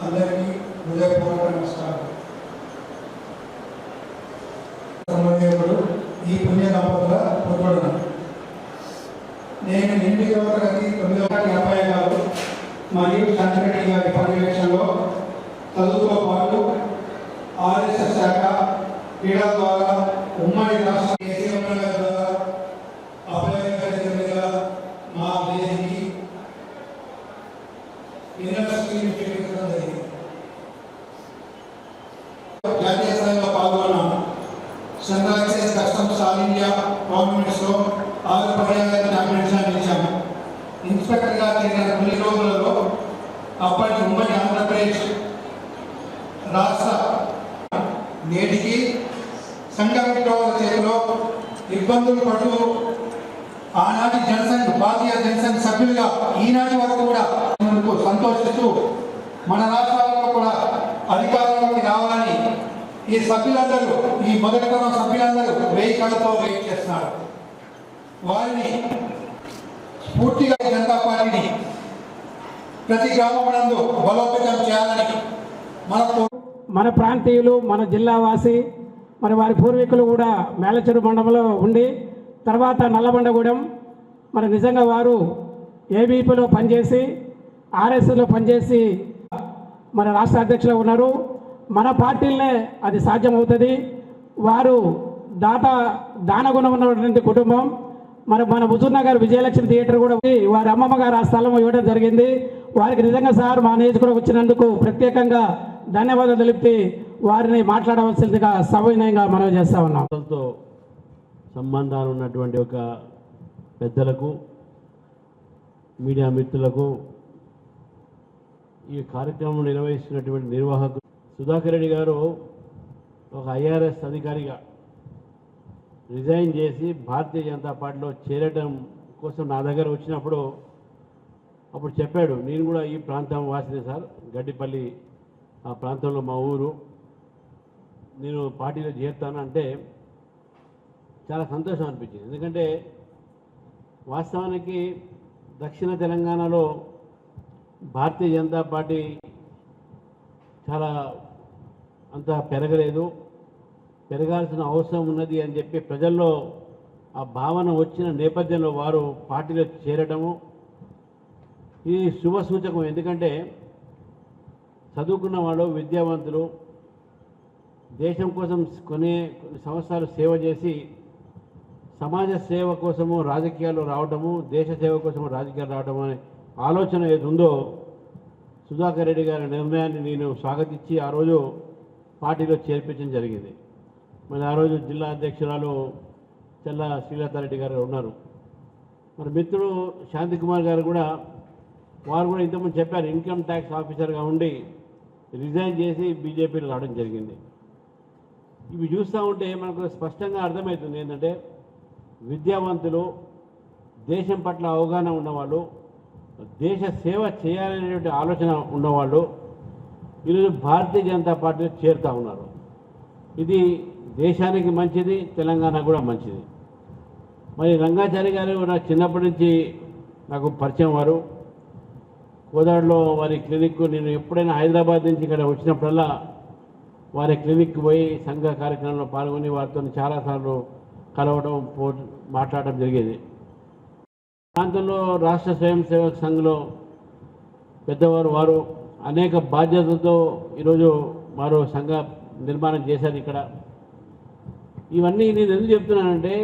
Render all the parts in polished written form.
అందరికీ హృదయపూర్వక నమస్కారం. ఈ పుణ్య దంపతుల పుత్రుడు నేను 8వ తరగతి 956 మరియు చంద్రరెడ్డి గారి పర్యవేక్షణలో చదువుతో పాటు ఆర్ఎస్ఎస్ శాఖ క్రీడా ద్వారా ఉమ్మడి రాష్ట్ర ద్వారా అభయంగా మా దేశానికి యూనివర్సిటీ చేయించడం జరిగింది. జాతీయ స్థాయిలో పాల్గొన్నాను. Central excise customs all India గవర్నమెంట్స్లో 6 పర్యాయ ఛాంపియన్స్గా నిలిచాము. ఇన్స్పెక్టర్గా జరిగిన కొన్ని రోజులలో అప్పటి ఉమ్మడి ఆంధ్రప్రదేశ్ రాష్ట్ర నేటికి సంఘ విద్రోహుల చేతిలో ఇబ్బందులు పడుతూ ఆనాటి జనసంఘ్ భారతీయ జనసంఘ్ సభ్యులుగా ఈనాటి వరకు కూడా సంతోషిస్తూ మన రాష్ట్రాలలో కూడా అధికారంలోకి రావాలని ఈ సభ్యులందరూ, ఈ మొదటి తరం సభ్యులందరూ 1000 కళ్ళతో వెయిట్ చేస్తున్నారు. వారిని స్ఫూర్తిగా జనతా పార్టీని ప్రతి గ్రామమునందు బలోపేతం చేయాలని మన ప్రాంతీయులు, మన జిల్లా వాసి, మరి వారి పూర్వీకులు కూడా మేలచెరు మండలంలో ఉండి తర్వాత నల్లబండగూడెం, మరి నిజంగా వారు ఏబీపీలో పనిచేసి ఆర్ఎస్ఎస్లో పనిచేసి మన రాష్ట్ర అధ్యక్షులు ఉన్నారు. మన పార్టీలనే అది సాధ్యమవుతుంది. వారు దానగుణం ఉన్నటువంటి కుటుంబం. మరి మన హుజూర్నగర్ విజయలక్ష్మి థియేటర్ కూడా వారి అమ్మమ్మ గారు ఆ స్థలం ఇవ్వడం జరిగింది. వారికి నిజంగా సార్ మా నియోజకవర్గం వచ్చినందుకు ప్రత్యేకంగా ధన్యవాదాలు తెలిపి వారిని మాట్లాడవలసిందిగా సవినయంగా మనవి చేస్తా ఉన్నాం. సంబంధాలు ఉన్నటువంటి ఒక పెద్దలకు, మీడియా మిత్రులకు, ఈ కార్యక్రమం నిర్వహిస్తున్నటువంటి నిర్వాహకు సుధాకర్ రెడ్డి గారు ఒక ఐఆర్ఎస్ అధికారిగా రిజైన్ చేసి భారతీయ జనతా పార్టీలో చేరడం కోసం నా దగ్గర వచ్చినప్పుడు అప్పుడు చెప్పాడు, నేను కూడా ఈ ప్రాంతం వాసినే సార్, గడ్డిపల్లి ఆ ప్రాంతంలో మా ఊరు, నేను పార్టీలో చేరుతాను అంటే చాలా సంతోషం అనిపించింది. ఎందుకంటే వాస్తవానికి దక్షిణ తెలంగాణలో భారతీయ జనతా పార్టీ చాలా అంత పెరగలేదు, పెరగాల్సిన అవసరం ఉన్నది అని చెప్పి ప్రజల్లో ఆ భావన వచ్చిన నేపథ్యంలో వారు పార్టీలో చేరడము ఇది శుభ సూచకం. ఎందుకంటే చదువుకున్న వాళ్ళు, విద్యావంతులు, దేశం కోసం కొన్ని సంవత్సరాలు సేవ చేసి సమాజ సేవ కోసము రాజకీయాల్లో రావడము, దేశ సేవ కోసము రాజకీయాలు రావడం అనే ఆలోచన ఏది ఉందో సుధాకర్ రెడ్డి గారి నిర్ణయాన్ని నేను స్వాగతించి ఆ రోజు పార్టీలో చేర్పించడం జరిగింది. మరి ఆ రోజు జిల్లా అధ్యక్షురాలు చెల్ల శ్రీలతారెడ్డి గారు ఉన్నారు. మరి మిత్రుడు శాంతికుమార్ గారు కూడా, వారు కూడా ఇంతకుముందు చెప్పారు, ఇన్కమ్ ట్యాక్స్ ఆఫీసర్గా ఉండి రిజైన్ చేసి బీజేపీలో రావడం జరిగింది. ఇవి చూస్తూ ఉంటే మనకు స్పష్టంగా అర్థమవుతుంది ఏంటంటే విద్యావంతులు, దేశం పట్ల అవగాహన ఉన్నవాళ్ళు, దేశ సేవ చేయాలనేటువంటి ఆలోచన ఉన్నవాళ్ళు ఈరోజు భారతీయ జనతా పార్టీలో చేరుతూ ఉన్నారు. ఇది దేశానికి మంచిది, తెలంగాణ కూడా మంచిది. మరి రంగాచారి గారు నాకు చిన్నప్పటి నుంచి నాకు పరిచయం. వారు కోదాడలో వారి క్లినిక్, నేను ఎప్పుడైనా హైదరాబాద్ నుంచి ఇక్కడ వచ్చినప్పుడల్లా వారి క్లినిక్కి పోయి సంఘ కార్యక్రమంలో పాల్గొని వారితో చాలాసార్లు కలవడం, మాట్లాడడం జరిగేది. ప్రాంతంలో రాష్ట్ర స్వయం సేవక సంఘంలో పెద్దవారు, వారు అనేక బాధ్యతలతో ఈరోజు వారు సంఘ నిర్మాణం చేశారు ఇక్కడ. ఇవన్నీ నేను ఎందుకు చెప్తున్నానంటే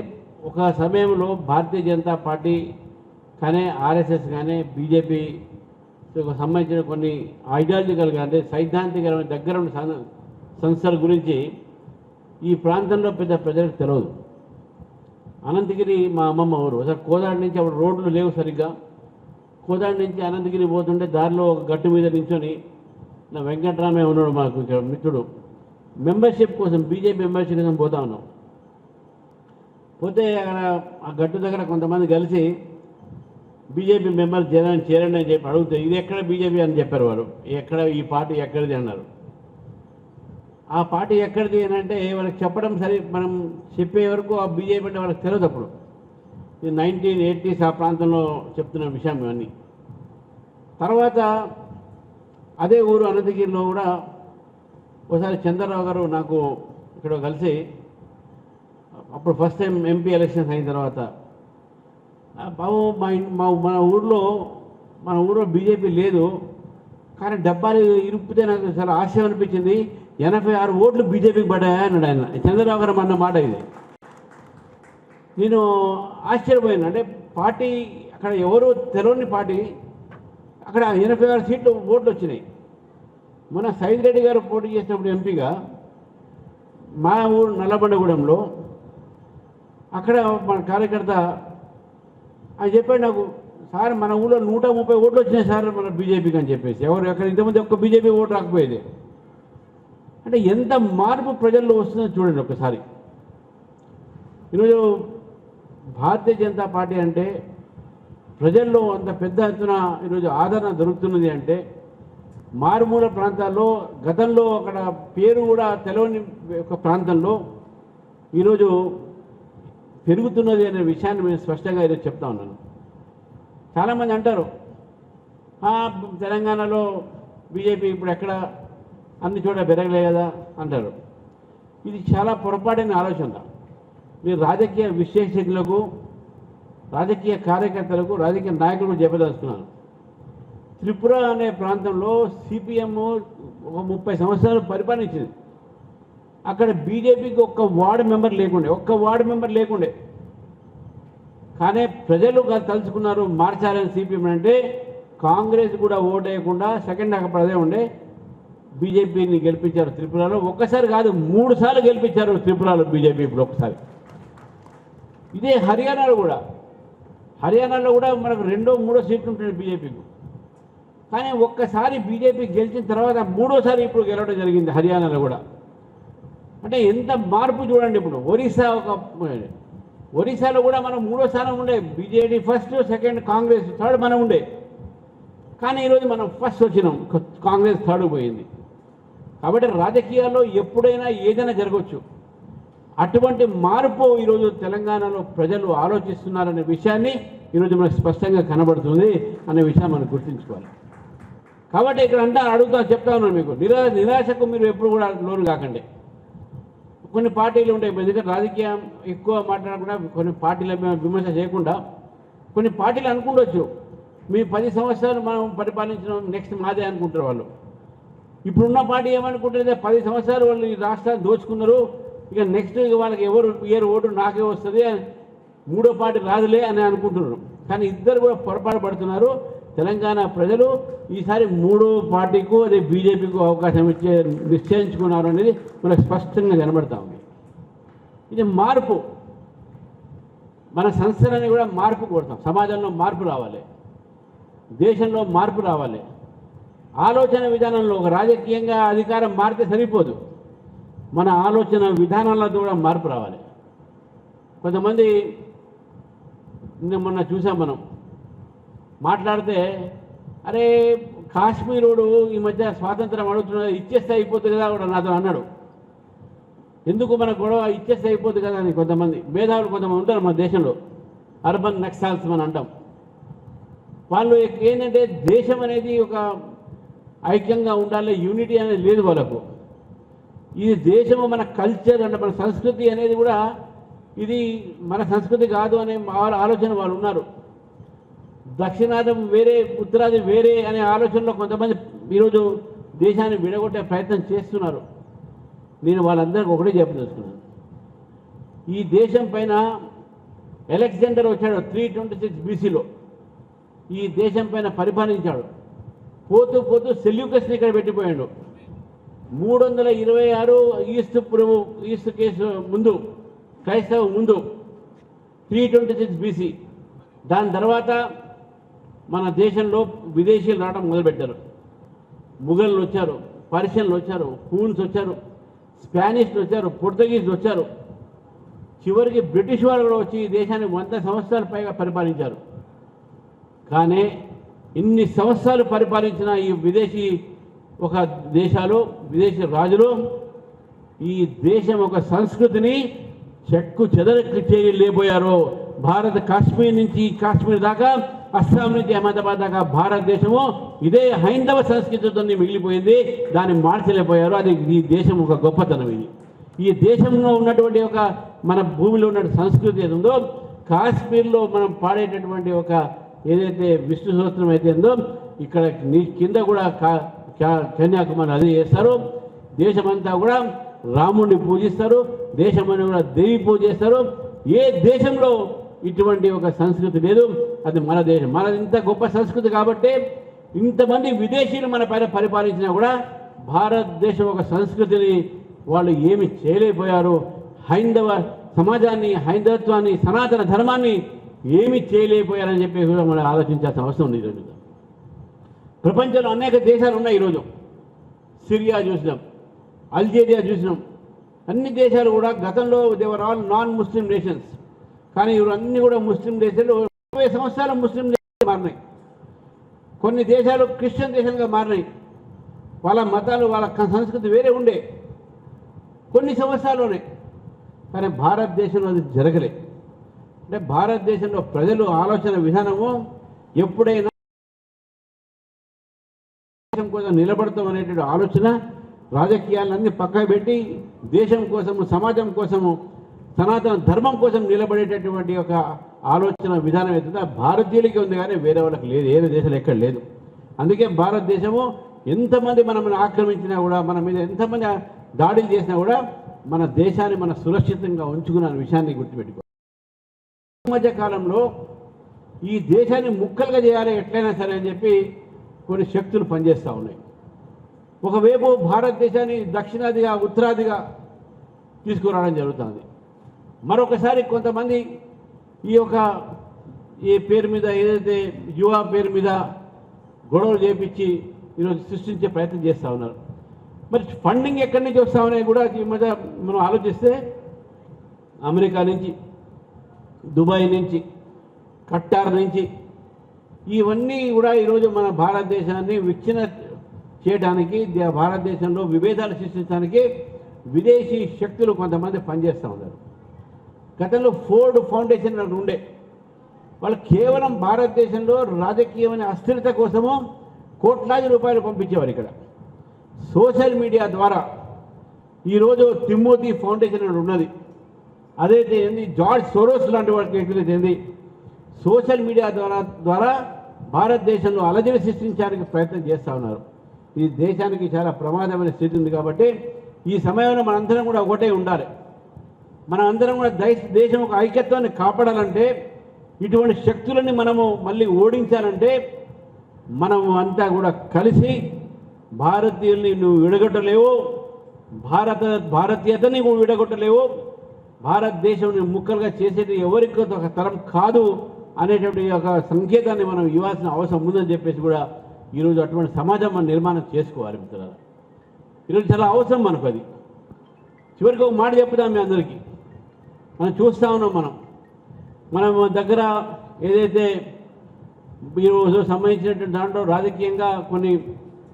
ఒక సమయంలో భారతీయ జనతా పార్టీ కానీ, ఆర్ఎస్ఎస్ కానీ, బీజేపీ సంబంధించిన కొన్ని ఐడియాలజికల్ అంటే సైద్ధాంతికమైన దగ్గర ఉన్న సంస్థల గురించి ఈ ప్రాంతంలో పెద్ద ప్రజలకు తెలియదు. అనంతగిరి మా అమ్మమ్మ ఊరు. అసలు కోదాడ నుంచి అప్పుడు రోడ్లు లేవు సరిగ్గా. కోదాడ నుంచి అనంతగిరి పోతుంటే దారిలో ఒక గట్టు మీద నించొని నా వెంకటరామయ్య ఉన్నాడు మాకు ఇక్కడ మిత్రుడు, మెంబర్షిప్ కోసం, బీజేపీ మెంబర్షిప్ కోసం పోతా ఉన్నాం. పోతే అక్కడ ఆ గట్టు దగ్గర కొంతమంది కలిసి బీజేపీ మెంబర్ చేరండి అని చెప్పి అడిగితే ఇది ఎక్కడ బీజేపీ అని చెప్పారు వారు. ఎక్కడ ఈ పార్టీ ఎక్కడిది అన్నారు. ఆ పార్టీ ఎక్కడిది అని అంటే వాళ్ళకి చెప్పడం సరే, మనం చెప్పే వరకు ఆ బీజేపీ అంటే వాళ్ళకి తెలియదు. అప్పుడు ఇది 1980s ఆ ప్రాంతంలో చెప్తున్న విషయం ఇవన్నీ. తర్వాత అదే ఊరు అనంతగిరిలో కూడా ఒకసారి చంద్రరావు గారు నాకు ఇక్కడ కలిసి, అప్పుడు ఫస్ట్ టైం ఎంపీ ఎలక్షన్స్ అయిన తర్వాత, బాబు మన ఊళ్ళో బీజేపీ లేదు, కానీ డబ్బాలు ఇరుపుతే నాకు చాలా ఆశయం అనిపించింది, 86 ఓట్లు బీజేపీకి పడ్డాయా అన్నాడు ఆయన. చంద్రరావు గారు అన్న మాట ఇది. నేను ఆశ్చర్యపోయాను. అంటే పార్టీ అక్కడ ఎవరు తెలవని పార్టీ, అక్కడ 86 సీట్లు ఓట్లు వచ్చినాయి. మన సైద్ రెడ్డి గారు పోటీ చేసినప్పుడు ఎంపీగా మా ఊరు నల్లబండగూడెంలో అక్కడ మన కార్యకర్త ఆయన చెప్పాడు నాకు, సార్ మన ఊళ్ళో 130 ఓట్లు వచ్చినాయి సార్ మన బీజేపీకి అని చెప్పేసి. అక్కడ ఇంతమంది ఒక్క బీజేపీ ఓటు రాకపోయేది. అంటే ఎంత మార్పు ప్రజల్లో వస్తుందో చూడండి ఒకసారి. ఈరోజు భారతీయ జనతా పార్టీ అంటే ప్రజల్లో అంత పెద్ద ఎత్తున ఈరోజు ఆదరణ దొరుకుతున్నది అంటే, మారుమూల ప్రాంతాల్లో గతంలో అక్కడ పేరు కూడా తెలవని ఒక ప్రాంతంలో ఈరోజు పెరుగుతున్నది అనే విషయాన్ని నేను స్పష్టంగా ఈరోజు చెప్తా ఉన్నాను. చాలామంది అంటారు తెలంగాణలో బీజేపీ ఇప్పుడు ఎక్కడ అన్ని చోట పెరగలే కదా అంటారు. ఇది చాలా పొరపాటైన ఆలోచన. మీరు రాజకీయ విశ్లేషకులకు, రాజకీయ కార్యకర్తలకు, రాజకీయ నాయకులకు చెప్పదలుచుకున్నాను. త్రిపుర అనే ప్రాంతంలో సిపిఎం ఒక 30 సంవత్సరాలు పరిపాలించింది. అక్కడ బీజేపీకి ఒక్క వార్డు మెంబర్ లేకుండే. కానీ ప్రజలు తలుచుకున్నారు మార్చాలని సిపిఎం అంటే. కాంగ్రెస్ కూడా ఓటేయకుండా సెకండ్ అప్పుడు అదే ఉండే బీజేపీని గెలిపించారు త్రిపురలో. ఒక్కసారి కాదు 3 సార్లు గెలిపించారు త్రిపురలో బీజేపీ. ఇప్పుడు ఒకసారి ఇదే హర్యానాలో కూడా మనకు 2, 3 సీట్లు ఉంటుంది బీజేపీకి. కానీ ఒక్కసారి బీజేపీ గెలిచిన తర్వాత 3వసారి ఇప్పుడు గెలవడం జరిగింది హర్యానాలో కూడా. అంటే ఎంత మార్పు చూడండి. ఇప్పుడు ఒరిస్సాలో కూడా మనం 3వ స్థానం ఉండే, BJD first, second Congress, third మనం ఉండే. కానీ ఈరోజు మనం ఫస్ట్ వచ్చినాం, కాంగ్రెస్ థర్డ్ పోయింది. కాబట్టి రాజకీయాల్లో ఎప్పుడైనా ఏదైనా జరగవచ్చు. అటువంటి మార్పు ఈరోజు తెలంగాణలో ప్రజలు ఆలోచిస్తున్నారనే విషయాన్ని ఈరోజు మనకు స్పష్టంగా కనబడుతుంది అనే విషయాన్ని మనం గుర్తుంచుకోవాలి. కాబట్టి ఇక్కడ చెప్తా ఉన్నాను మీకు, నిరాశకు మీరు ఎప్పుడు కూడా లోను కాకండి. కొన్ని పార్టీలు ఉంటాయి, ఎందుకంటే రాజకీయం ఎక్కువ మాట్లాడకుండా కొన్ని పార్టీల విమర్శ చేయకుండా కొన్ని పార్టీలు అనుకుంటవచ్చు మీ 10 సంవత్సరాలు మనం పరిపాలించిన నెక్స్ట్ మాదే అనుకుంటారు వాళ్ళు. ఇప్పుడున్న పార్టీ ఏమనుకుంటుంది, 10 సంవత్సరాలు వాళ్ళు ఈ రాష్ట్రాన్ని దోచుకున్నారు, ఇక నెక్స్ట్ వాళ్ళకి ఎవరు ఓటు నాకే వస్తుంది, 3వ పార్టీ రాదులే అని అనుకుంటున్నారు. కానీ ఇద్దరు కూడా పొరపాటు పడుతున్నారు. తెలంగాణ ప్రజలు ఈసారి 3వ పార్టీకు అదే బీజేపీకు అవకాశం నిశ్చయించుకున్నారు అనేది మనకు స్పష్టంగా కనబడతా ఉంది. ఇది మార్పు. మన సంస్థలని కూడా మార్పు కోరుతాం. సమాజంలో మార్పు రావాలి, దేశంలో మార్పు రావాలి. ఆలోచన విధానంలో ఒక రాజకీయంగా అధికారం మారితే సరిపోదు, మన ఆలోచన విధానాల్లో కూడా మార్పు రావాలి. కొంతమంది మొన్న చూసాం మనం మాట్లాడితే, అరే కాశ్మీరుడు ఈ మధ్య స్వాతంత్రం అడుగుతున్నది, ఇచ్చేస్తే అయిపోతుంది కదా కూడా నాతో అన్నాడు. ఎందుకు మన గొడవ, ఇచ్చేస్తే అయిపోతుంది కదా అని కొంతమంది మేధావులు కొంతమంది ఉంటారు మన దేశంలో, అర్బన్ నక్సల్స్ మనం అంటాం. వాళ్ళు ఏంటంటే దేశం అనేది ఒక ఐక్యంగా ఉండాలి, యూనిటీ అనేది లేదు వాళ్ళకు. ఇది దేశము మన కల్చర్ అంటే మన సంస్కృతి అనేది కూడా ఇది మన సంస్కృతి కాదు అనే ఆలోచన వాళ్ళు ఉన్నారు. దక్షిణాది వేరే, ఉత్తరాది వేరే అనే ఆలోచనలో కొంతమంది ఈరోజు దేశాన్ని విడగొట్టే ప్రయత్నం చేస్తున్నారు. నేను వాళ్ళందరికీ ఒకటే చెప్పదలుచుకున్నాను, ఈ దేశం పైన అలెగ్జాండర్ వచ్చాడు 326 BCలో, ఈ దేశం పైన పరిపాలించాడు. పోతూ పోతూ సెల్యూకస్ని ఇక్కడ పెట్టిపోయాడు. 326 ఈస్ట్ కేసు ముందు, క్రైస్తవ ముందు 326 BC. దాని తర్వాత మన దేశంలో విదేశీయులు రావడం మొదలుపెట్టారు. ముఘళ్ళు వచ్చారు, పర్షియన్లు వచ్చారు, హూన్స్ వచ్చారు, స్పానిష్లు వచ్చారు, పోర్చుగీస్లు వచ్చారు, చివరికి బ్రిటిష్ వాళ్ళు కూడా వచ్చి ఈ దేశాన్ని 100 సంవత్సరాల పైగా పరిపాలించారు. కానీ ఇన్ని సంవత్సరాలు పరిపాలించిన ఈ విదేశీ విదేశీ రాజులు ఈ దేశం ఒక సంస్కృతిని చెక్కు చెదరకి లేపోయారు. కాశ్మీర్ నుంచి కాశ్మీర్ దాకా, అస్సాం నుంచి అహ్మదాబాద్ దాకా భారతదేశము ఇదే హైందవ సంస్కృతితో మిగిలిపోయింది, దాన్ని మార్చలేకపోయారు. అది ఈ దేశం ఒక గొప్పతనం. ఇది ఈ దేశంలో ఉన్నటువంటి ఒక మన భూమిలో ఉన్న సంస్కృతి ఏది ఉందో, కాశ్మీర్లో మనం పాడేటటువంటి ఒక ఏదైతే విష్ణు సూత్రం అయితే ఉందో, ఇక్కడ కింద కూడా కన్యాకుమారి అది చేస్తారు. దేశమంతా కూడా రాముడిని పూజిస్తారు, దేశమని కూడా దేవి పూజ చేస్తారు. ఏ దేశంలో ఇటువంటి ఒక సంస్కృతి లేదు, అది మన దేశం. మనది ఇంత గొప్ప సంస్కృతి కాబట్టి ఇంతమంది విదేశీయులు మన పైన పరిపాలించినా కూడా భారతదేశం ఒక సంస్కృతిని వాళ్ళు ఏమి చేయలేకపోయారు. హైందవ సమాజాన్ని, హైందవత్వాన్ని, సనాతన ధర్మాన్ని ఏమి చేయలేకపోయారని చెప్పి కూడా మనం ఆలోచించాల్సిన అవసరం ఉంది. ఈరోజు ప్రపంచంలో అనేక దేశాలు ఉన్నాయి. ఈరోజు సిరియా చూసినాం, అల్జీరియా చూసినాం. అన్ని దేశాలు కూడా గతంలో దేవర్ ఆల్ నాన్ ముస్లిం నేషన్స్, కానీ ఇవి అన్నీ కూడా ముస్లిం దేశాలు. 20 సంవత్సరాలు ముస్లిం దేశాలు మారినాయి. కొన్ని దేశాలు క్రిస్టియన్ దేశాలుగా మారినాయి. వాళ్ళ మతాలు, వాళ్ళ సంస్కృతి వేరే ఉండే కొన్ని సంవత్సరాల్లోనే. కానీ భారతదేశంలో అది జరగలే. అంటే భారతదేశంలో ప్రజలు ఆలోచన విధానము ఎప్పుడైనా దేశం కోసం నిలబడతాం అనేటువంటి ఆలోచన, రాజకీయాలన్నీ పక్కన పెట్టి దేశం కోసము, సమాజం కోసము, సనాతన ధర్మం కోసం నిలబడేటటువంటి ఒక ఆలోచన విధానం అవుతుందో భారతీయులకి ఉంది, కానీ వేరే వాళ్ళకి లేదు. ఏ దేశాలు ఎక్కడ లేదు. అందుకే భారతదేశము ఎంతమంది మనల్ని ఆక్రమించినా కూడా, మన మీద ఎంతమంది దాడులు చేసినా కూడా మన దేశాన్ని మన సురక్షితంగా ఉంచుకున్న విషయాన్ని గుర్తుపెట్టుకో. ఈ మధ్య కాలంలో ఈ దేశాన్ని ముక్కలుగా చేయాలి ఎట్లయినా సరే అని చెప్పి కొన్ని శక్తులు పనిచేస్తూ ఉన్నాయి. ఒకవైపు భారతదేశాన్ని దక్షిణాదిగా, ఉత్తరాదిగా తీసుకురావడం జరుగుతుంది. మరొకసారి కొంతమంది ఈ పేరు మీద, ఏదైతే యువ పేరు మీద గొడవలు చేపించి ఈరోజు సృష్టించే ప్రయత్నం చేస్తూ ఉన్నారు. మరి ఫండింగ్ ఎక్కడి నుంచి వస్తూ ఉన్నాయి కూడా ఈ మధ్య మనం ఆలోచిస్తే అమెరికా నుంచి, దుబాయ్ నుంచి, కట్టార్ నుంచి, ఇవన్నీ కూడా ఈరోజు మన భారతదేశాన్ని విచ్ఛిన్న చేయడానికి, భారతదేశంలో విభేదాలు సృష్టించడానికి విదేశీ శక్తులు కొంతమంది పనిచేస్తూ ఉన్నారు. గతంలో ఫోర్డ్ ఫౌండేషన్ అని ఉండే, వాళ్ళు కేవలం భారతదేశంలో రాజకీయమైన అస్థిరత కోసము కోట్లాది రూపాయలు పంపించేవారు. ఇక్కడ సోషల్ మీడియా ద్వారా ఈరోజు తిమ్మోతి ఫౌండేషన్ అని ఉన్నది. అదైతే ఏంది, జార్జ్ సోరోస్ లాంటి వారికి ఎట్లయితే ఏంది, సోషల్ మీడియా ద్వారా భారతదేశంలో అలజడి సృష్టించడానికి ప్రయత్నం చేస్తూ ఉన్నారు. ఈ దేశానికి చాలా ప్రమాదమైన స్థితి ఉంది. కాబట్టి ఈ సమయంలో మనందరం కూడా ఒకటే ఉండాలి. మన అందరం కూడా దేశం ఒక ఐక్యత్వాన్ని కాపాడాలంటే, ఇటువంటి శక్తులని మనము మళ్ళీ ఓడించాలంటే, మనము అంతా కూడా కలిసి భారతీయుల్ని నువ్వు విడగొట్టలేవు, భారతీయతని నువ్వు విడగొట్టలేవు, భారతదేశం ముక్కలుగా చేసేది ఎవరికి ఒక తరం కాదు అనేటువంటి ఒక సంకేతాన్ని మనం ఇవ్వాల్సిన అవసరం ఉందని చెప్పేసి కూడా ఈరోజు అటువంటి సమాజం మనం నిర్మాణం చేసుకోవాలి. మిత్రులారా, ఈరోజు చాలా అవసరం మనకు అది. చివరికి ఒక మాట చెప్పుదాం మీ అందరికీ. మనం చూస్తూ ఉన్నాం, మనం దగ్గర ఏదైతే ఈరోజు సంబంధించినటువంటి దాంట్లో రాజకీయంగా కొన్ని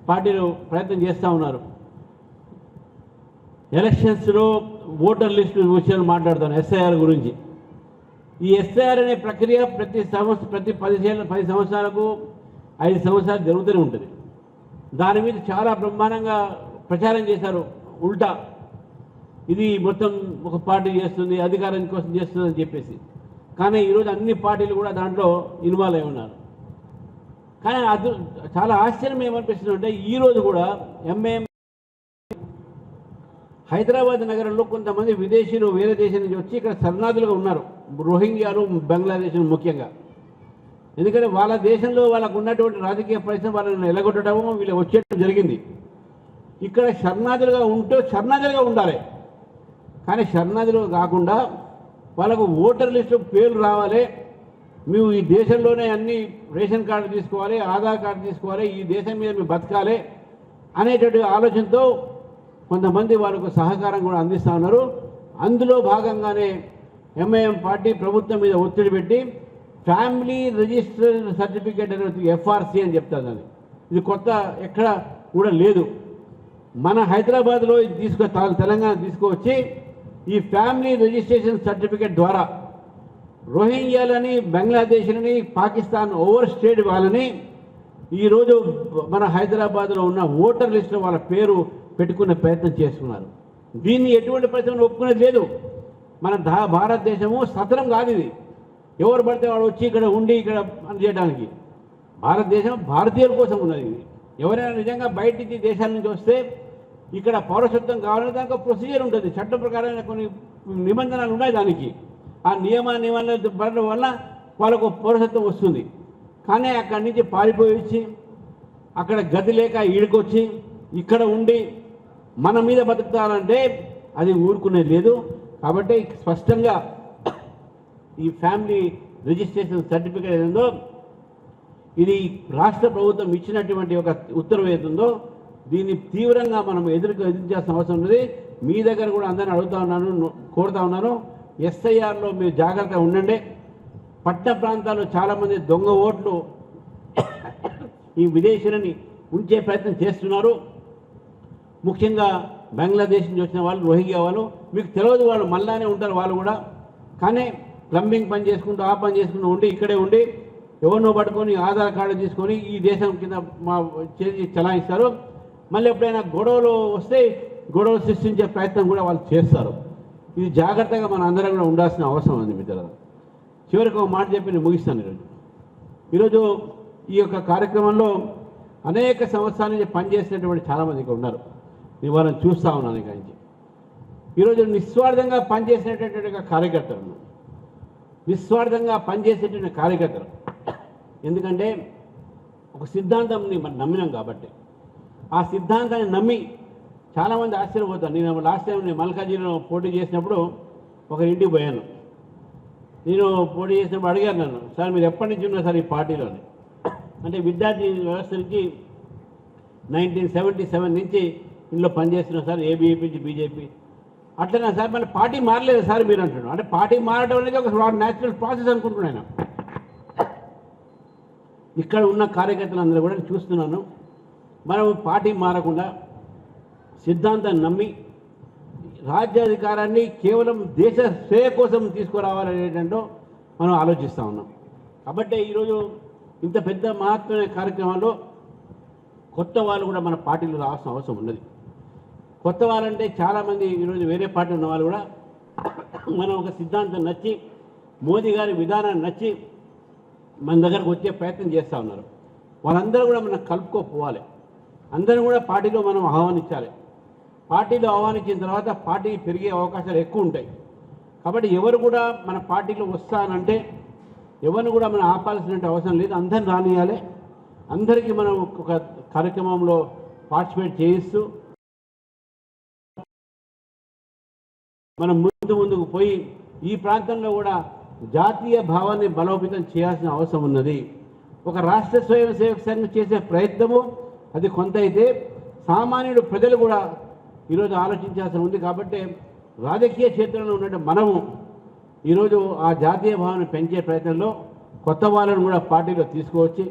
పార్టీలు ప్రయత్నం చేస్తూ ఉన్నారు. ఎలక్షన్స్లో ఓటర్ లిస్టు విషయాలు మాట్లాడుతాను, ఎస్ఐఆర్ గురించి. ఈ ఎస్ఐఆర్ అనే ప్రక్రియ ప్రతి 10 సంవత్సరాలకు 5 సంవత్సరాలు జరుగుతూనే ఉంటుంది. దాని మీద చాలా బ్రహ్మాండంగా ప్రచారం చేశారు. ఉల్టా ఇది మొత్తం ఒక పార్టీ చేస్తుంది, అధికారం కోసం చేస్తుంది అని చెప్పేసి. కానీ ఈరోజు అన్ని పార్టీలు కూడా దాంట్లో ఇన్వాల్వ్ అయి ఉన్నారు. కానీ అది చాలా ఆశ్చర్యం ఏమనిపిస్తుంది అంటే, ఈరోజు కూడా ఎంఐఎం హైదరాబాద్ నగరంలో కొంతమంది విదేశీయులు వేరే దేశం నుంచి వచ్చి ఇక్కడ శరణార్థులుగా ఉన్నారు. రోహింగ్యాలు, బంగ్లాదేశ్ ముఖ్యంగా. ఎందుకంటే వాళ్ళ దేశంలో వాళ్ళకు ఉన్నటువంటి రాజకీయ పరిస్థితి వాళ్ళని ఎలగొట్టడము, వీళ్ళు వచ్చేయడం జరిగింది. ఇక్కడ శరణార్థులుగా ఉండాలి. కానీ శరణార్థులు కాకుండా వాళ్ళకు ఓటర్ లిస్టు పేర్లు రావాలి, మేము ఈ దేశంలోనే అన్ని రేషన్ కార్డు తీసుకోవాలి, ఆధార్ కార్డు తీసుకోవాలి, ఈ దేశం మీద మేము బతకాలి అనేటువంటి ఆలోచనతో కొంతమంది వాళ్ళకు సహకారం కూడా అందిస్తూ ఉన్నారు. అందులో భాగంగానే ఎంఐఎం పార్టీ ప్రభుత్వం మీద ఒత్తిడి పెట్టి ఫ్యామిలీ రిజిస్టర్ సర్టిఫికేట్ అనేది ఎఫ్ఆర్సి అని చెప్తాను. ఇది కొత్త, ఎక్కడ కూడా లేదు. మన హైదరాబాద్లో ఇది తెలంగాణ తీసుకువచ్చి ఈ ఫ్యామిలీ రిజిస్ట్రేషన్ సర్టిఫికేట్ ద్వారా రోహింగ్యాలని, బంగ్లాదేశ్లని, పాకిస్తాన్ ఓవర్ స్టేట్ వాళ్ళని ఈరోజు మన హైదరాబాద్లో ఉన్న ఓటర్ లిస్టులో వాళ్ళ పేరు పెట్టుకునే ప్రయత్నం చేస్తున్నారు. దీన్ని ఎటువంటి ప్రయత్నం ఒప్పుకునేది లేదు. మన భారతదేశము సతరం కాదు ఇది. ఎవరు పడితే వాడు వచ్చి ఇక్కడ ఉండి ఇక్కడ పని చేయడానికి. భారతదేశం భారతీయుల కోసం ఉన్నది ఇది. ఎవరైనా నిజంగా బయటికి దేశాల నుంచి వస్తే ఇక్కడ పౌరసత్వం కావాలంటే దానికి ప్రొసీజర్ ఉంటుంది, చట్టం ప్రకారమైన కొన్ని నిబంధనలు ఉన్నాయి దానికి. ఆ నిబంధనల వల్ల వాళ్ళకు పౌరసత్వం వస్తుంది. కానీ అక్కడి నుంచి పారిపోయి వచ్చి అక్కడ గతి లేక ఈడుకొచ్చి ఇక్కడ ఉండి మన మీద బతుకుతారంటే అది ఊరుకునేది లేదు. కాబట్టి స్పష్టంగా ఈ ఫ్యామిలీ రిజిస్ట్రేషన్ సర్టిఫికేట్ ఏదో ఇది రాష్ట్ర ప్రభుత్వం ఇచ్చినటువంటి ఒక ఉత్తర్వు ఏతుందో దీన్ని తీవ్రంగా మనం ఎదుర్కోవాల్సిన అవసరం ఉంది. మీ దగ్గర కూడా అందరిని అడుగుతా ఉన్నాను, కోరుతా ఉన్నాను, ఎస్ఐఆర్లో మీరు జాగ్రత్తగా ఉండండి. పట్టణ ప్రాంతాల్లో చాలామంది దొంగ ఓట్లు ఈ విదేశీయులని ఉంచే ప్రయత్నం చేస్తున్నారు. ముఖ్యంగా బంగ్లాదేశ్ నుంచి వచ్చిన వాళ్ళు, రోహింగ్యా వాళ్ళు, మీకు తెలియదు, వాళ్ళు మళ్ళానే ఉంటారు వాళ్ళు కూడా. కానీ ప్లంబింగ్ పని చేసుకుంటూ ఆ పని చేసుకుంటూ ఉండి ఇక్కడే ఉండి ఎవరినో పట్టుకొని ఆధార్ కార్డు తీసుకొని ఈ దేశం కింద మా చేసి చలాయిస్తారు. మళ్ళీ ఎప్పుడైనా గొడవలు వస్తే గొడవలు సృష్టించే ప్రయత్నం కూడా వాళ్ళు చేస్తారు. ఇది జాగ్రత్తగా మన అందరం కూడా ఉండాల్సిన అవసరం ఉంది మిత్రులారా. చివరికి ఒక మాట చెప్పి నేను ముగిస్తాను. ఈరోజు ఈ యొక్క కార్యక్రమంలో అనేక సంవత్సరాల నుంచి పనిచేసినటువంటి చాలామంది ఇక్కడ ఉన్నారు. నేను వాళ్ళని చూస్తూ ఉన్నాను. ఇక నుంచి ఈరోజు నిస్వార్థంగా పనిచేసినటువంటి ఒక కార్యకర్తలు, నిస్వార్థంగా పనిచేసేటువంటి కార్యకర్తలు. ఎందుకంటే ఒక సిద్ధాంతంని మనం నమ్మినాం కాబట్టి ఆ సిద్ధాంతాన్ని నమ్మి చాలామంది ఆశ్చర్యపోతారు. నేను లాస్ట్ టైం నేను మల్కాజీలో పోటీ చేసినప్పుడు ఒక ఇంటికి పోయాను. నేను పోటీ చేసినప్పుడు అడిగారు నన్ను, సార్ మీరు ఎప్పటి నుంచి ఉన్నారు సార్ ఈ పార్టీలోని అంటే విద్యార్థి వ్యవస్థ నుంచి 1977 నుంచి ఇందులో పనిచేస్తున్నాం సార్, ఏబీఏపీ నుంచి బీజేపీ. అట్లనే సార్ మళ్ళీ పార్టీ మారలేదు సార్ మీరు అంటున్నాను. అంటే పార్టీ మారడం అనేది ఒక న్యాచురల్ ప్రాసెస్ అనుకుంటున్నాను. ఇక్కడ ఉన్న కార్యకర్తలందరూ కూడా చూస్తున్నాను. మనం పార్టీ మారకుండా సిద్ధాంతాన్ని నమ్మి రాజ్యాధికారాన్ని కేవలం దేశ శ్రేయ కోసం తీసుకురావాలనేటంటో మనం ఆలోచిస్తూ ఉన్నాం. కాబట్టి ఈరోజు ఇంత పెద్ద మహత్వమైన కార్యక్రమాల్లో కొత్త వాళ్ళు కూడా మన పార్టీలో రావాల్సిన అవసరం ఉన్నది. కొత్త వాళ్ళంటే చాలామంది ఈరోజు వేరే పార్టీ ఉన్న వాళ్ళు కూడా మనం ఒక సిద్ధాంతం నచ్చి మోదీ గారి విధానాన్ని నచ్చి మన దగ్గరకు వచ్చే ప్రయత్నం చేస్తూ ఉన్నారు. వాళ్ళందరూ కూడా మనం కలుపుకోపోవాలి. అందరూ కూడా పార్టీలో మనం ఆహ్వానించాలి. పార్టీలో ఆహ్వానించిన తర్వాత పార్టీ పెరిగే అవకాశాలు ఎక్కువ ఉంటాయి. కాబట్టి ఎవరు కూడా మన పార్టీలో వస్తానంటే ఎవరిని కూడా మనం ఆపాల్సిన అవసరం లేదు. అందరిని రానియాలి. అందరికీ మనం ఒక కార్యక్రమంలో పార్టిసిపేట్ చేయిస్తూ మనం ముందుకు పోయి ఈ ప్రాంతంలో కూడా జాతీయ భావాన్ని బలోపేతం చేయాల్సిన అవసరం ఉన్నది. ఒక రాష్ట్ర స్వయం సేవక సంఘం చేసే ప్రయత్నము అది కొంత అయితే సామాన్యుడు ప్రజలు కూడా ఈరోజు ఆలోచించాల్సి ఉంది. కాబట్టి రాజకీయ క్షేత్రంలో ఉన్నట్టు మనము ఈరోజు ఆ జాతీయ భావాన్ని పెంచే ప్రయత్నంలో కొత్త వాళ్ళను కూడా పార్టీలో తీసుకువచ్చి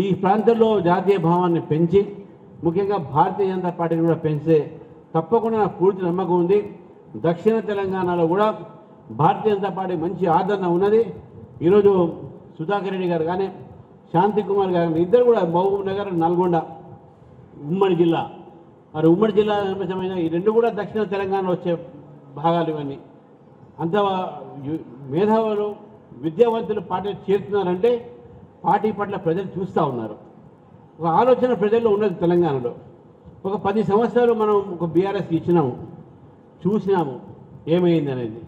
ఈ ప్రాంతంలో జాతీయ భావాన్ని పెంచి ముఖ్యంగా భారతీయ జనతా పార్టీని కూడా పెంచితే తప్పకుండా నాకు పూర్తి నమ్మకం ఉంది. దక్షిణ తెలంగాణలో కూడా భారతీయ జనతా పార్టీ మంచి ఆదరణ ఉన్నది. ఈరోజు సుధాకర్ రెడ్డి గారు కానీ శాంతి కుమార్ గారు ఇద్దరు కూడా మహబూబ్ నగర్, నల్గొండ ఉమ్మడి జిల్లా, మరి ఉమ్మడి జిల్లా సంబంధించిన ఈ రెండు కూడా దక్షిణ తెలంగాణలో వచ్చే భాగాలు ఇవన్నీ. అంత మేధావులు విద్యావంతులు పార్టీ చేరుతున్నారంటే పార్టీ పట్ల ప్రజలు చూస్తూ ఉన్నారు. ఒక ఆలోచన ప్రజల్లో ఉన్నది. తెలంగాణలో ఒక 10 సంవత్సరాలు మనం ఒక బీఆర్ఎస్కి ఇచ్చినాము, చూసినాము ఏమైంది అనేది.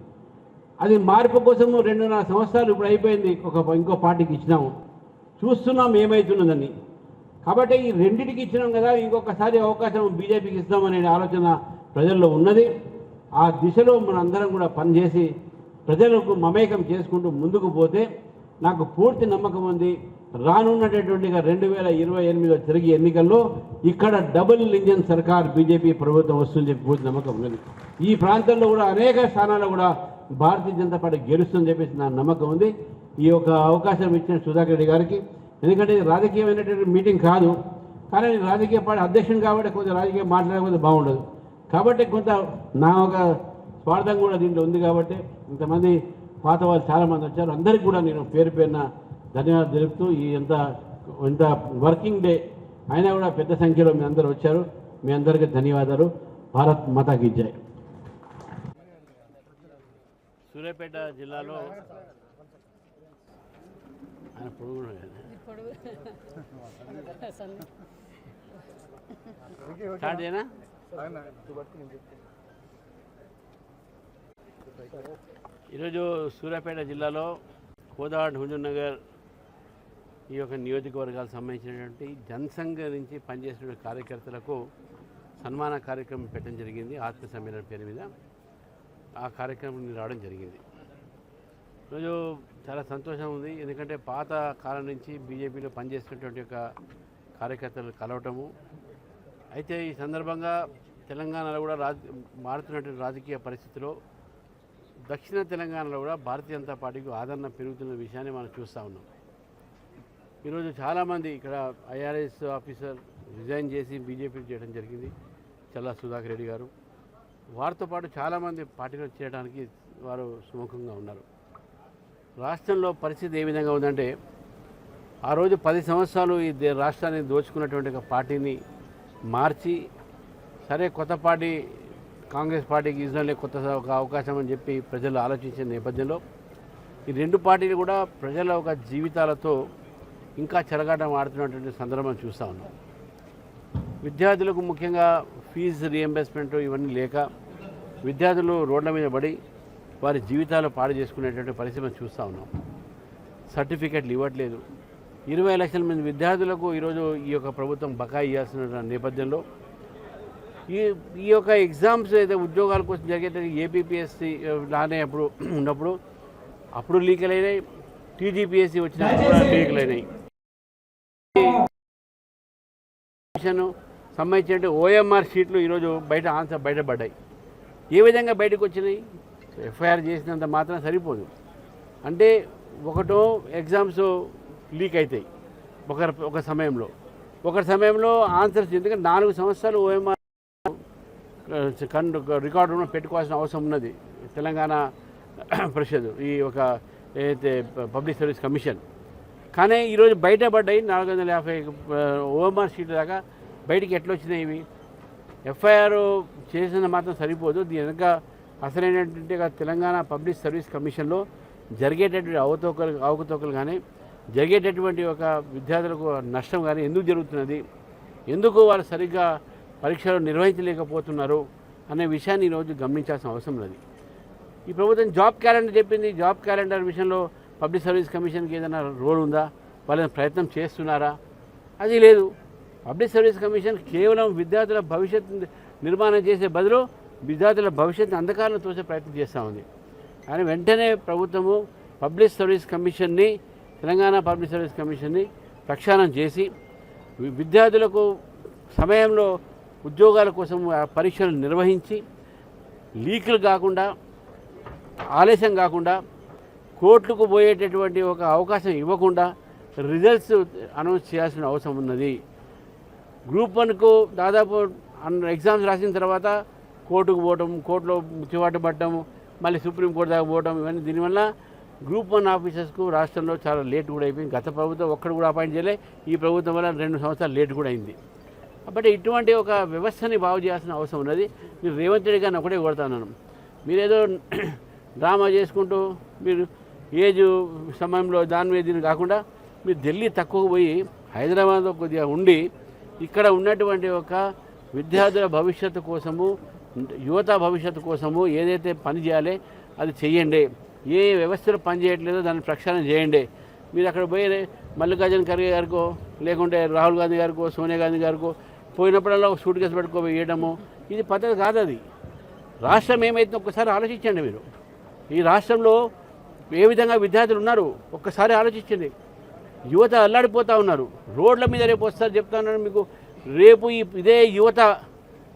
అది మార్పు కోసము 2.5 సంవత్సరాలు ఇప్పుడు అయిపోయింది, ఇంకో పార్టీకి ఇచ్చినాము, చూస్తున్నాం ఏమవుతున్నదని. కాబట్టి ఈ రెండింటికి ఇచ్చినాం కదా, ఇంకొకసారి అవకాశం బీజేపీకి ఇస్తామనే ఆలోచన ప్రజల్లో ఉన్నది. ఆ దిశలో మనందరం కూడా పనిచేసి ప్రజలకు మమేకం చేసుకుంటూ ముందుకు పోతే నాకు పూర్తి నమ్మకం ఉంది. రానున్నటువంటి 2028 తిరిగి ఎన్నికల్లో ఇక్కడ డబుల్ ఇంజన్ సర్కార్ బీజేపీ ప్రభుత్వం వస్తుందని చెప్పి పూర్తి నమ్మకం ఉన్నది. ఈ ప్రాంతంలో కూడా అనేక స్థానాల్లో కూడా భారతీయ జనతా పార్టీ గెలుస్తుందని చెప్పేసి నా నమ్మకం ఉంది. ఈ యొక్క అవకాశం ఇచ్చిన సుధాకర్ రెడ్డి గారికి, ఎందుకంటే ఇది రాజకీయమైనటువంటి మీటింగ్ కాదు, కానీ రాజకీయ పార్టీ అధ్యక్షుడు కాబట్టి కొంత రాజకీయం మాట్లాడకపోతే బాగుండదు. కాబట్టి కొంత నా ఒక స్వార్థం కూడా దీంట్లో ఉంది. కాబట్టి ఇంతమంది పాత వాళ్ళు చాలామంది వచ్చారు. అందరికీ కూడా నేను పేరు పేరున ధన్యవాదాలు తెలుపుతూ ఈ ఎంత ఇంత వర్కింగ్ డే అయినా కూడా పెద్ద సంఖ్యలో మీ అందరూ వచ్చారు. మీ అందరికీ ధన్యవాదాలు. భారత్ మాతాకి జై. సూర్యాపేట జిల్లాలో ఆయన ఈరోజు సూర్యాపేట జిల్లాలో కోదాడ హుజూర్నగర్ ఈ యొక్క నియోజకవర్గాలకు సంబంధించినటువంటి జనసంఘ నుంచి పనిచేసిన కార్యకర్తలకు సన్మాన కార్యక్రమం పెట్టడం జరిగింది. ఆత్మ సమ్మేళనం పేరు మీద ఆ కార్యక్రమం రావడం జరిగింది. ఈరోజు చాలా సంతోషం ఉంది. ఎందుకంటే పాత కాలం నుంచి బీజేపీలో పనిచేస్తున్నటువంటి యొక్క కార్యకర్తలు కలవటము. అయితే ఈ సందర్భంగా తెలంగాణలో కూడా మారుతున్నటువంటి రాజకీయ పరిస్థితిలో దక్షిణ తెలంగాణలో కూడా భారతీయ జనతా పార్టీకి ఆదరణ పెరుగుతున్న విషయాన్ని మనం చూస్తూ ఉన్నాం. ఈరోజు చాలామంది ఇక్కడ ఐఆర్ఎస్ ఆఫీసర్ రిజైన్ చేసి బీజేపీకి చేయడం జరిగింది. చల్లా సుధాకర్ రెడ్డి గారు వారితో పాటు చాలామంది పార్టీలో చేయడానికి వారు సుముఖంగా ఉన్నారు. రాష్ట్రంలో పరిస్థితి ఏ విధంగా ఉందంటే ఆ రోజు 10 సంవత్సరాలు ఈ రాష్ట్రాన్ని దోచుకున్నటువంటి ఒక పార్టీని మార్చి సరే కొత్త పార్టీ కాంగ్రెస్ పార్టీకి ఇజ్రాయల్ కొత్త ఒక అవకాశం అని చెప్పి ప్రజలు ఆలోచించిన నేపథ్యంలో ఈ రెండు పార్టీలు కూడా ప్రజల ఒక జీవితాలతో ఇంకా చెలగాటం ఆడుతున్నటువంటి సందర్భం చూస్తూ ఉన్నాం. విద్యార్థులకు ముఖ్యంగా ఫీజు రీఎంబర్స్మెంట్ ఇవన్నీ లేక విద్యార్థులు రోడ్ల మీద పడి వారి జీవితాలు పాడు చేసుకునేటువంటి పరిస్థితి చూస్తూ ఉన్నాం. సర్టిఫికెట్లు ఇవ్వట్లేదు. 20 లక్షల మంది విద్యార్థులకు ఈరోజు ఈ యొక్క ప్రభుత్వం బకాయి ఇవ్వాల్సిన నేపథ్యంలో ఈ యొక్క ఎగ్జామ్స్ అయితే ఉద్యోగాల కోసం జరిగేది ఏపీపీఎస్సీ లానే అప్పుడు ఉన్నప్పుడు అప్పుడు లీకలు అయినాయి. టీజీపీఎస్సీ వచ్చినప్పుడు లీకలు అయినాయి. సంబంధించిన ఓఎంఆర్ షీట్లు ఈరోజు బయటపడ్డాయి. ఏ విధంగా బయటకు వచ్చినాయి? ఎఫ్ఐఆర్ చేసినంత మాత్రం సరిపోదు. అంటే ఒకటో ఎగ్జామ్స్ లీక్ అవుతాయి ఒక సమయంలో ఆన్సర్స్. ఎందుకంటే 4 సంవత్సరాలు ఓఎంఆర్ రికార్డు పెట్టుకోవాల్సిన అవసరం ఉన్నది తెలంగాణ పరిషత్ ఈ ఒక ఏదైతే పబ్లిక్ సర్వీస్ కమిషన్. కానీ ఈరోజు బయటపడ్డాయి 450 ఓఎంఆర్ షీట్ల దాకా బయటికి ఎట్లా వచ్చినాయి ఇవి? ఎఫ్ఐఆర్ చేసిన మాత్రం సరిపోదు. దీని వెనక అసలైనటువంటి తెలంగాణ పబ్లిక్ సర్వీస్ కమిషన్లో జరిగేటటువంటి అవకతవకలు కానీ జరిగేటటువంటి ఒక విద్యార్థులకు నష్టం కానీ ఎందుకు జరుగుతున్నది, ఎందుకు వాళ్ళు సరిగ్గా పరీక్షలు నిర్వహించలేకపోతున్నారు అనే విషయాన్ని ఈరోజు గమనించాల్సిన అవసరం ఉన్నది. ఈ ప్రభుత్వం జాబ్ క్యాలెండర్ చెప్పింది. జాబ్ క్యాలెండర్ విషయంలో పబ్లిక్ సర్వీస్ కమిషన్కి ఏదైనా రోల్ ఉందా? వాళ్ళని ప్రయత్నం చేస్తున్నారా? అది లేదు. పబ్లిక్ సర్వీస్ కమిషన్ కేవలం విద్యార్థుల భవిష్యత్తు నిర్మాణం చేసే బదులు విద్యార్థుల భవిష్యత్తుని అంధకారంలో తోసే ప్రయత్నం చేస్తూ ఉంది. కానీ వెంటనే ప్రభుత్వము పబ్లిక్ సర్వీస్ కమిషన్ని తెలంగాణ పబ్లిక్ సర్వీస్ కమిషన్ని ప్రక్షాళన చేసి విద్యార్థులకు సమయంలో ఉద్యోగాల కోసం పరీక్షలు నిర్వహించి లీకులు కాకుండా ఆలస్యం కాకుండా కోర్టుకు పోయేటటువంటి ఒక అవకాశం ఇవ్వకుండా రిజల్ట్స్ అనౌన్స్ చేయాల్సిన అవసరం ఉన్నది. గ్రూప్ 1కు దాదాపు ఎగ్జామ్స్ రాసిన తర్వాత కోర్టుకు పోవటం, కోర్టులో చివాటు పట్టడం, మళ్ళీ సుప్రీంకోర్టు దాకా పోవడం, ఇవన్నీ దీనివల్ల గ్రూప్ 1 ఆఫీసర్స్కు రాష్ట్రంలో చాలా లేట్ కూడా అయిపోయింది. గత ప్రభుత్వం ఒక్కడు కూడా అపాయింట్ చేయలే. ఈ ప్రభుత్వం వల్ల 2 సంవత్సరాలు లేట్ కూడా అయింది. కాబట్టి ఇటువంటి ఒక వ్యవస్థని బాగు చేయాల్సిన అవసరం ఉన్నది. మీరు రేవంత్ రెడ్డి గారిని ఒకటే కోరుతున్నాను, మీరేదో డ్రామా చేసుకుంటూ మీరు ఏజ్ సమయంలో దాని మీద దీన్ని కాకుండా మీరు ఢిల్లీ తక్కువ పోయి హైదరాబాద్లో కొద్దిగా ఉండి ఇక్కడ ఉన్నటువంటి ఒక విద్యార్థుల భవిష్యత్తు కోసము, యువత భవిష్యత్తు కోసము ఏదైతే పని చేయాలి అది చెయ్యండి. ఏ వ్యవస్థలో పని చేయట్లేదో దాన్ని ప్రక్షాళన చేయండి. మీరు అక్కడ పోయి మల్లికార్జున ఖర్గే గారికో లేకుంటే రాహుల్ గాంధీ గారికో సోనియా గాంధీ గారికో పోయినప్పుడల్లా ఒక సూట్ కేసు పెట్టుకోపోయి వేయడము ఇది పద్ధతి కాదు. అది రాష్ట్రం ఏమైతుందో ఒక్కసారి ఆలోచించండి. మీరు ఈ రాష్ట్రంలో ఏ విధంగా విద్యార్థులు ఉన్నారు ఒక్కసారి ఆలోచించండి. యువత అల్లాడిపోతూ ఉన్నారు. రోడ్ల మీద రేపు వస్తారు చెప్తా ఉన్నాను మీకు. రేపు ఇదే యువత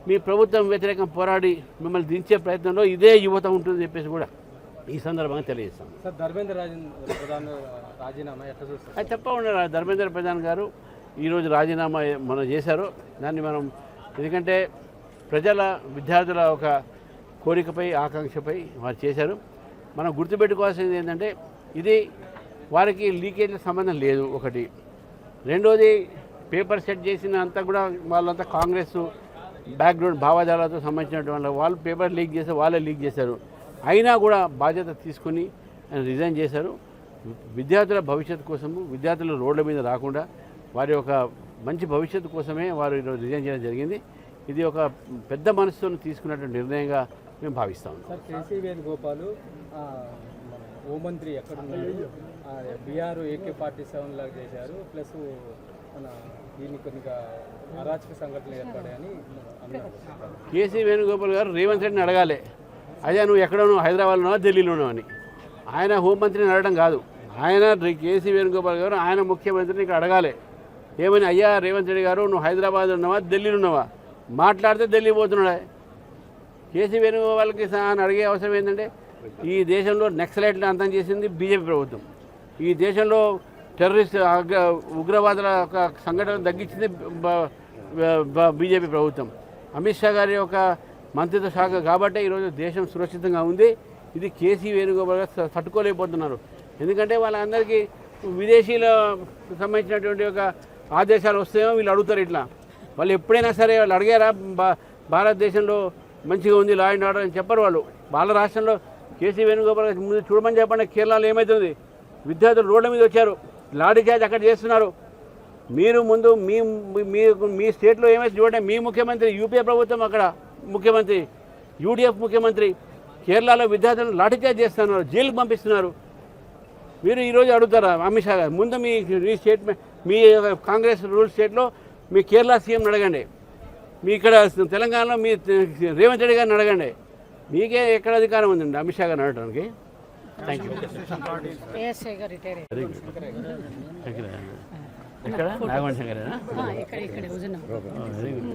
మీ ప్రభుత్వం వ్యతిరేకం పోరాడి మిమ్మల్ని దించే ప్రయత్నంలో ఇదే యువత ఉంటుందని చెప్పేసి కూడా ఈ సందర్భంగా తెలియజేస్తాం. సార్, ధర్మేంద్ర ప్రధాన్ రాజీనామా ఎట్లా చూస్తారు? అది తప్పకుండా ధర్మేంద్ర ప్రధాన్ గారు ఈరోజు రాజీనామా మనం చేశారు. దాన్ని మనం ఎందుకంటే ప్రజల విద్యార్థుల ఒక కోరికపై ఆకాంక్షపై వారు చేశారు. మనం గుర్తుపెట్టుకోవాల్సింది ఏంటంటే ఇది వారికి లీకేజ్ సంబంధం లేదు. ఒకటి రెండోది పేపర్ సెట్ చేసిన అంతా కూడా వాళ్ళంతా కాంగ్రెస్ బ్యాక్గ్రౌండ్ భావజాలతో సంబంధించినటువంటి వాళ్ళు పేపర్ లీక్ చేశారు, వాళ్ళే లీక్ చేశారు. అయినా కూడా బాధ్యత తీసుకుని ఆయన రిజైన్ చేశారు. విద్యార్థుల భవిష్యత్తు కోసము, విద్యార్థులు రోడ్ల మీద రాకుండా వారి యొక్క మంచి భవిష్యత్తు కోసమే వారు రిజైన్ చేయడం జరిగింది. ఇది ఒక పెద్ద మనసుతో తీసుకున్నటువంటి నిర్ణయంగా మేము భావిస్తాం. సార్ కేసీ వేణుగోపాల్ హోంమంత్రి ఎక్కడున్నాడు, బీఆర్ AK-47 లాగా చేశారు, ప్లస్ మన దీన్ని కొన్ని అరాచక సంఘటనలు ఏర్పడాయని అన్నారు. కేసీ వేణుగోపాల్ గారు రేవంత్ రెడ్డిని అడగాలి, అయ్యా నువ్వు ఎక్కడ ఉన్నావు, హైదరాబాద్లో ఉన్నావా ఢిల్లీలో ఉన్నావు అని. ఆయన హోంమంత్రిని అడగడం కాదు, ఆయన కేసీ వేణుగోపాల్ గారు ఆయన ముఖ్యమంత్రిని ఇక్కడ అడగాలి. ఏమని, అయ్యా రేవంత్ రెడ్డి గారు నువ్వు హైదరాబాద్లో ఉన్నావా ఢిల్లీలో ఉన్నావా, మాట్లాడితే ఢిల్లీ పోతున్నాడా. కేసీ వేణుగోపాల్కి అని అడిగే అవసరం ఏంటంటే, ఈ దేశంలో నక్సలైట్లను అంతం చేసింది బీజేపీ ప్రభుత్వం, ఈ దేశంలో టెర్రరిస్ట్ ఉగ్రవాదుల సంఘటనలు తగ్గించింది బీజేపీ ప్రభుత్వం, అమిత్ షా గారి యొక్క మంత్రిత్వ శాఖ కాబట్టే ఈరోజు దేశం సురక్షితంగా ఉంది. ఇది కేసీ వేణుగోపాల్ గారు తట్టుకోలేకపోతున్నారు. ఎందుకంటే వాళ్ళందరికీ విదేశీల సంబంధించినటువంటి ఒక ఆదేశాలు వస్తాయేమో వీళ్ళు అడుగుతారు. ఇట్లా వాళ్ళు ఎప్పుడైనా సరే వాళ్ళు అడిగారా భారతదేశంలో మంచిగా ఉంది లా అండ్ ఆర్డర్ అని చెప్పరు వాళ్ళు. వాళ్ళ రాష్ట్రంలో కేసీ వేణుగోపాల్ ముందు చూడమని చెప్పండి, కేరళలో ఏమవుతుంది, విద్యార్థులు రోడ్ల మీద వచ్చారు, లాఠీ చార్జ్ అక్కడ చేస్తున్నారు. మీరు ముందు మీ స్టేట్లో ఏమైతే చూడండి, మీ ముఖ్యమంత్రి యూపీఏ ప్రభుత్వం అక్కడ ముఖ్యమంత్రి, యూడీఎఫ్ ముఖ్యమంత్రి కేరళలో విద్యార్థులను లాఠీ చార్జ్ చేస్తున్నారు, జైలుకు పంపిస్తున్నారు. మీరు ఈరోజు అడుగుతారా అమిత్ షా గారు, ముందు మీ స్టేట్ మీ కాంగ్రెస్ రూల్ స్టేట్లో మీ కేరళ సీఎంని అడగండి, మీ ఇక్కడ తెలంగాణలో మీ రేవంత్ రెడ్డి గారిని అడగండి. మీకే ఎక్కడ అధికారం ఉందండి అమిత్ షా గారిని అడగడానికి. Thank you. ఎక్కడ నాగవంశం గారేనా? Very good.